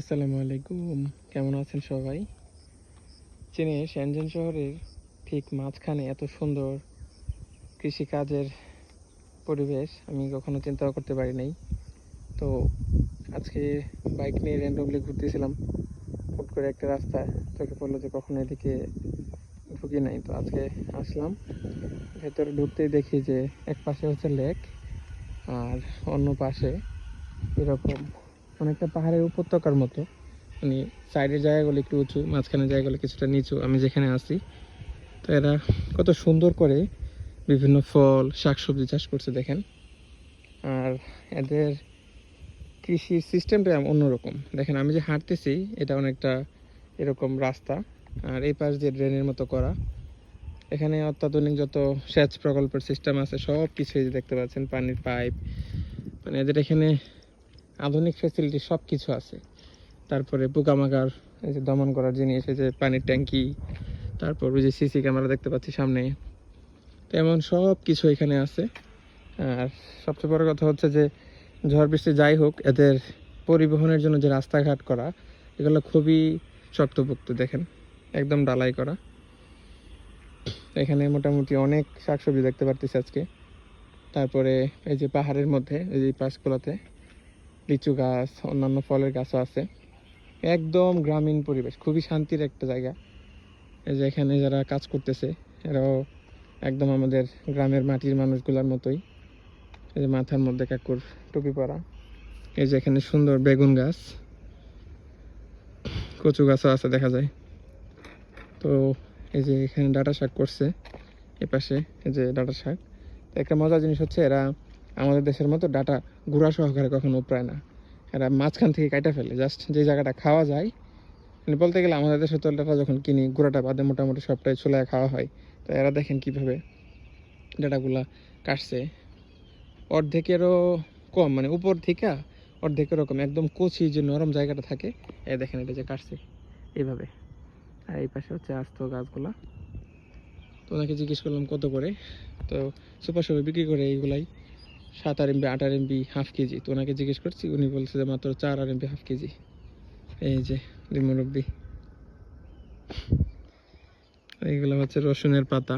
আসসালামু আলাইকুম। কেমন আছেন সবাই? চীনে শেনজেন শহরের ঠিক মাঝখানে এত সুন্দর কৃষিকাজের পরিবেশ আমি কখনো চিন্তাও করতে পারি নাই। তো আজকে বাইক নিয়ে র্যান্ডমলি ঘুরতেছিলাম, হুট করে একটা রাস্তা চোখে পড়লো যে কখনো এদিকে ঢুকি নাই। তো আজকে আসলাম, ভেতরে ঢুকতেই দেখি যে এক পাশে হচ্ছে লেক, আর অন্য পাশে এরকম অনেকটা পাহাড়ের উপত্যকার মতো, মানে সাইডের জায়গাগুলো একটু উঁচু, মাঝখানের জায়গাগুলো কিছুটা নিচু, আমি যেখানে আছি। তো এরা কত সুন্দর করে বিভিন্ন ফল শাকসবজি চাষ করছে দেখেন। আর এদের কৃষির সিস্টেমটা অন্যরকম। দেখেন আমি যে হাঁটতেছি এটা অনেকটা এরকম রাস্তা, আর এই পাশ দিয়ে ড্রেনের মতো করা। এখানে অত্যাধুনিক যত সেচ প্রকল্পের সিস্টেম আছে সব কিছুই দেখতে পাচ্ছেন, পানির পাইপ, মানে এদের এখানে আধুনিক ফ্যাসিলিটি সব কিছু আছে। তারপরে পোকামাকড় এই যে দমন করার জিনিস, এই যে পানির ট্যাঙ্কি, তারপর ওই যে সিসি ক্যামেরা দেখতে পাচ্ছি সামনে, তো এমন সব কিছু এখানে আছে। আর সবচেয়ে বড় কথা হচ্ছে যে ঝড় বৃষ্টি যাই হোক, এদের পরিবহনের জন্য যে রাস্তাঘাট করা এগুলো খুবই শক্তপোক্ত, দেখেন একদম ডালাই করা। এখানে মোটামুটি অনেক শাকসবজি দেখতে পারতেছি আজকে। তারপরে এই যে পাহাড়ের মধ্যে এই যে পাশগুলোতে লিচু গাছ, অন্যান্য ফলের গাছও আছে। একদম গ্রামীণ পরিবেশ, খুবই শান্তির একটা জায়গা। এই যে এখানে যারা কাজ করতেছে এরাও একদম আমাদের গ্রামের মাটির মানুষগুলোর মতোই। এই যে মাথার মধ্যে কাকুর টুপি পরা। এই যে এখানে সুন্দর বেগুন গাছ, কচু গাছও আছে দেখা যায়। তো এই যে এখানে ডাঁটা শাক করছে এপাশে, এই যে ডাঁটা শাক। তো একটা মজার জিনিস হচ্ছে এরা আমাদের দেশের মতো ডাঁটা গুঁড়া সহকারে কখনো উপড়ায় না, এরা মাঝখান থেকে কাটা ফেলে, জাস্ট যে জায়গাটা খাওয়া যায়। মানে বলতে গেলে আমাদের দেশে তো ডাঁটা যখন কিনি গুঁড়াটা বাদে মোটামুটি সবটাই ছোলায় খাওয়া হয়। তো এরা দেখেন কিভাবে ডাঁটাগুলা কাটছে, অর্ধেকেরও কম, মানে উপর থেকে অর্ধেকের রকম একদম কচি যে নরম জায়গাটা থাকে, এই দেখেন এটা যে কাটছে এইভাবে। আর এই পাশে হচ্ছে আস্ত গাছগুলা। তো ওনাকে জিজ্ঞেস করলাম কত করে, তো সুপার শপে বিক্রি করে এইগুলাই 7 RMB 8 RMB হাফ কেজি। তো ওনাকে জিজ্ঞেস করছি, উনি বলছে যে মাত্র 4 RMB হাফ কেজি। এই যে দুই মুরব্বি। এইগুলো হচ্ছে রসুনের পাতা।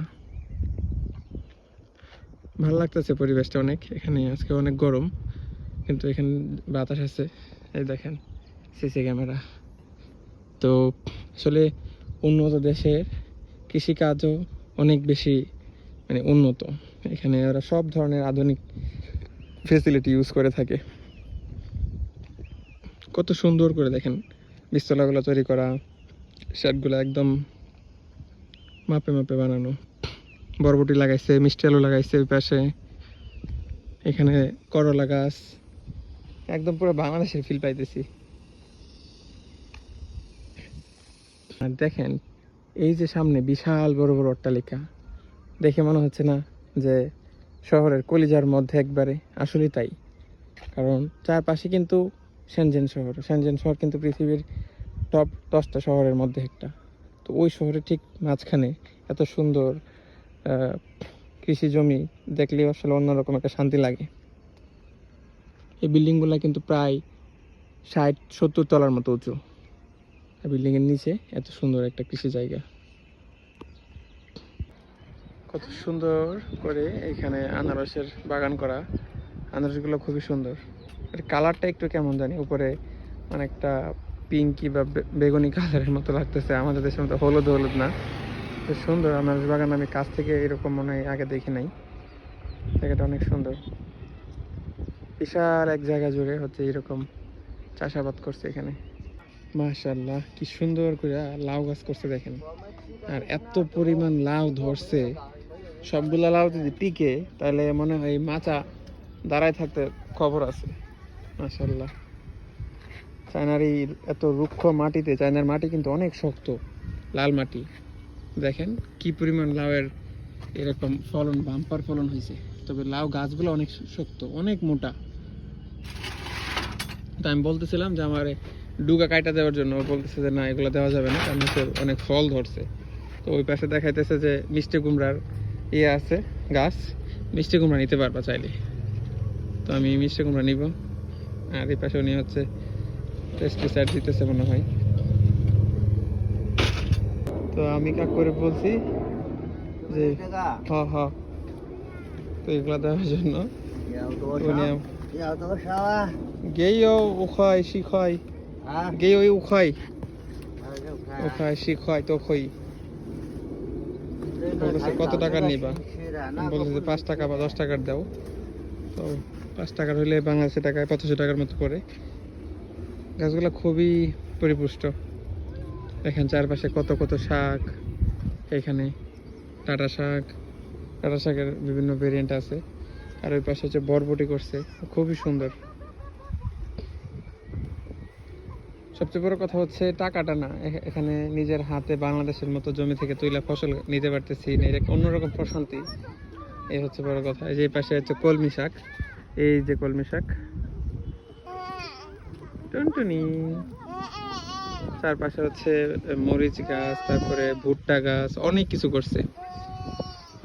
ভালো লাগতেছে পরিবেশটা অনেক। এখানে আজকে অনেক গরম, কিন্তু এখানে বাতাস আছে। এই দেখেন সিসি ক্যামেরা। তো আসলে উন্নত দেশের কৃষিকাজও অনেক বেশি মানে উন্নত। এখানে ওরা সব ধরনের আধুনিক ফেসিলিটি ইউজ করে থাকে। কত সুন্দর করে দেখেন বীজতলাগুলো তৈরি করা, শেডগুলো একদম মাপে মাপে বানানো। বরবটি লাগাইছে, মিষ্টি আলু লাগাইছে ওই পাশে, এখানে করলা গাছ। একদম পুরো বাংলাদেশের ফিল পাইতেছি। আর দেখেন এই যে সামনে বিশাল বড় বড় অট্টালিকা, দেখে মনে হচ্ছে না যে শহরের কলিজার মধ্যে একবারে? আসলেই তাই। কারণ চারপাশে কিন্তু শেনজেন শহর। শেনজেন শহর কিন্তু পৃথিবীর টপ 10টা শহরের মধ্যে একটা। তো ওই শহরের ঠিক মাঝখানে এত সুন্দর কৃষি জমি দেখলেও আসলে অন্যরকম একটা শান্তি লাগে। এই বিল্ডিংগুলো কিন্তু প্রায় 60-70 তলার মতো উঁচু। বিল্ডিংয়ের নিচে এত সুন্দর একটা কৃষি জায়গা। কত সুন্দর করে এখানে আনারসের বাগান করা। আনারসগুলো খুবই সুন্দর। এর কালারটা একটু কেমন জানি, উপরে অনেকটা পিঙ্কি বা বেগুনি কালারের মতো লাগতেছে, আমাদের দেশের মতো হলুদ হলুদ না। বেশ সুন্দর আনারস বাগান, আমি কাছ থেকে এরকম মনে হয় আগে দেখি নাই। জায়গাটা অনেক সুন্দর, বিশাল এক জায়গা জুড়ে হচ্ছে এরকম চাষাবাদ করছে এখানে। মাশাআল্লাহ কি সুন্দর করে লাউ গাছ করছে দেখেন। আর এত পরিমাণ লাউ ধরছে, সবগুলা লাউ যদি টিকে তাহলে মনে হয় মাচা দাঁড়ায় থাকতে খবর আছে। মাশাআল্লাহ, চায়নার এই এত রুক্ষ মাটিতে, চায়নার মাটি কিন্তু অনেক শক্ত, লাল মাটি। দেখেন কি পরিমাণ লাউয়ের এরকম ফলন, বাম্পার ফলন হয়েছে। তবে লাউ গাছগুলো অনেক শক্ত, অনেক মোটা। তো আমি বলতেছিলাম যে আমার ডুগা কাইটা দেওয়ার জন্য, বলতেছে যে না এগুলো দেওয়া যাবে না, কারণ হচ্ছে অনেক ফল ধরছে। তো ওই পাশে দেখাইতেছে যে মিষ্টি কুমড়ার ইয়ে আছে গাছ, মিষ্টি কুমড়া নিতে পারবা চাইলে। তো আমি মিষ্টি কুমড়া নিব। আর এই পাশে উনি হচ্ছে পেস্টিসাইড দিতেছে মনে হয়। তো আমি কাক করে বলছি যে হ হ, তো এগুলা দেওয়ার জন্য উনি গেইও উখাই শিখাই, গেইও উখাই উখাই শিখাই তো খই। বলতেছে কত টাকা নিবা, বলতেছে 5 টাকা বা 10 টাকার দাও। তো 5 টাকার হলে বাংলাদেশি টাকায় 2500 টাকার মতো পড়ে। গাছগুলো খুবই পরিপুষ্ট। দেখেন চারপাশে কত কত শাক, এখানে টাটা শাক, টাটা শাকের বিভিন্ন ভেরিয়েন্ট আছে। আর ওই পাশে হচ্ছে বরবটি করছে, খুবই সুন্দর। সবচেয়ে বড় কথা হচ্ছে টাকাটা না, এখানে নিজের হাতে বাংলাদেশের মতো জমি থেকে তুইলা ফসল নিতে পারতেছি, এটা অন্যরকম প্রশান্তি। এই হচ্ছে বড় কথা। এই যে পাশে হচ্ছে কলমি শাক, এই যে কলমি শাক টুনটুনি। চারপাশে হচ্ছে মরিচ গাছ, তারপরে ভুট্টা গাছ, অনেক কিছু করছে।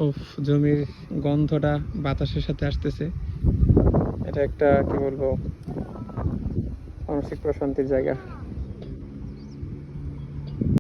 উফ, জমির গন্ধটা বাতাসের সাথে আসতেছে। এটা একটা কি বলবো, মানসিক প্রশান্তির জায়গা।